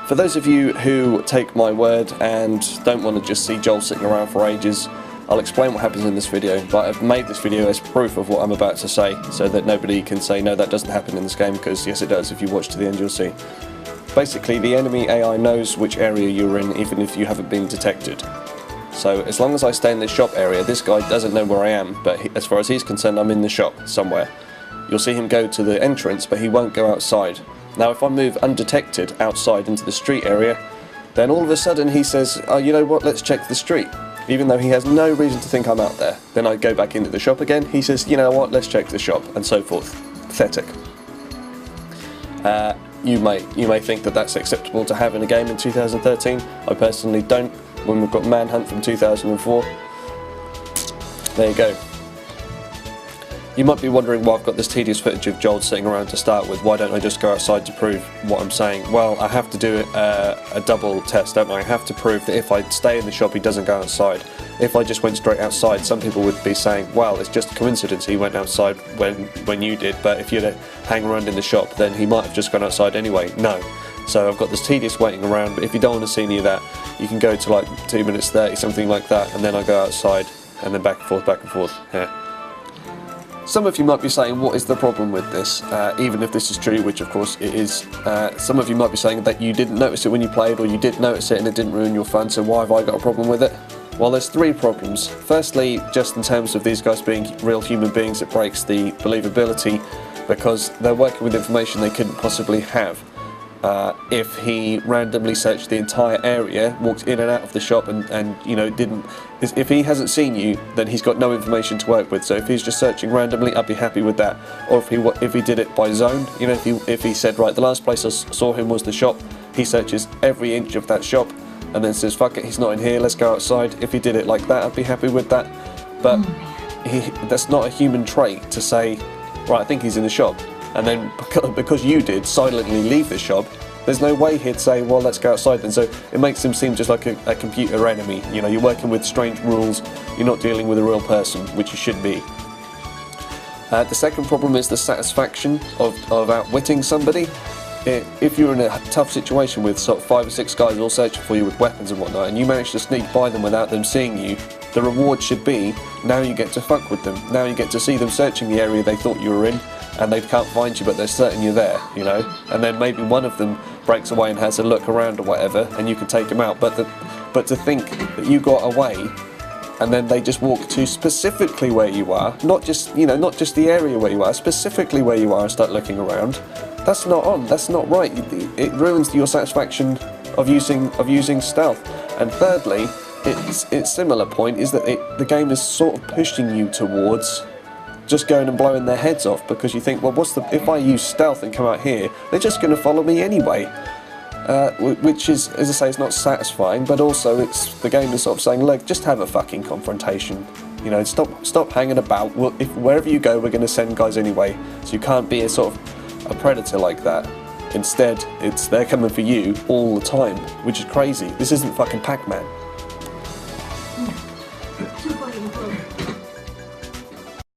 For those of you who take my word and don't want to just see Joel sitting around for ages, I'll explain what happens in this video, but I've made this video as proof of what I'm about to say, so that nobody can say, no, that doesn't happen in this game, because yes it does. If you watch to the end you'll see. Basically, the enemy AI knows which area you're in, even if you haven't been detected. So as long as I stay in the shop area, this guy doesn't know where I am, but as far as he's concerned, I'm in the shop somewhere. You'll see him go to the entrance, but he won't go outside. Now if I move undetected outside into the street area, then all of a sudden he says, oh, you know what, let's check the street. Even though he has no reason to think I'm out there. Then I go back into the shop again, he says, you know what, let's check the shop, and so forth. Pathetic. You may think that that's acceptable to have in a game in 2013. I personally don't, when we've got Manhunt from 2004. There you go. You might be wondering why I've got this tedious footage of Joel sitting around to start with. Why don't I just go outside to prove what I'm saying? Well, I have to do a double test, don't I? I have to prove that if I stay in the shop he doesn't go outside. If I just went straight outside, some people would be saying, well, it's just a coincidence he went outside when you did, but if you hang around in the shop then he might have just gone outside anyway. No. So I've got this tedious waiting around, but if you don't want to see any of that, you can go to like 2 minutes 30, something like that, and then I go outside, and then back and forth, yeah. Some of you might be saying, what is the problem with this? Even if this is true, which of course it is. Some of you might be saying that you didn't notice it when you played, or you did notice it and it didn't ruin your fun, so why have I got a problem with it? Well, there's three problems. Firstly, just in terms of these guys being real human beings, it breaks the believability, because they're working with information they couldn't possibly have. If he randomly searched the entire area, walked in and out of the shop and you know, if he hasn't seen you, then he's got no information to work with. So if he's just searching randomly, I'd be happy with that. Or if he did it by zone, you know, if he said, right, the last place I saw him was the shop, he searches every inch of that shop and then says, fuck it, he's not in here, let's go outside. If he did it like that, I'd be happy with that. But that's not a human trait to say, right, I think he's in the shop. And then because you did silently leave the shop, there's no way he'd say, well, let's go outside then. So it makes him seem just like a computer enemy. You know, you're working with strange rules, you're not dealing with a real person, which you should be. The second problem is the satisfaction of outwitting somebody. If you're in a tough situation with sort of 5 or 6 guys all searching for you with weapons and whatnot, and you manage to sneak by them without them seeing you, the reward should be, now you get to fuck with them. Now you get to see them searching the area they thought you were in, and they can't find you, but they're certain you're there, you know? And then maybe one of them breaks away and has a look around or whatever, and you can take them out. But to think that you got away, and then they just walk to specifically where you are, not just, you know, not just the area where you are, specifically where you are, and start looking around, that's not on, that's not right. It ruins your satisfaction of using stealth. And thirdly, its similar point is that the game is sort of pushing you towards just going and blowing their heads off, because you think, well, if I use stealth and come out here, they're just going to follow me anyway. Which is, as I say, it's not satisfying, but also the game is sort of saying, look, just have a fucking confrontation. You know, stop hanging about. Well, wherever you go, we're going to send guys anyway, so you can't be a sort of a predator like that. Instead, they're coming for you all the time, which is crazy. This isn't fucking Pac-Man.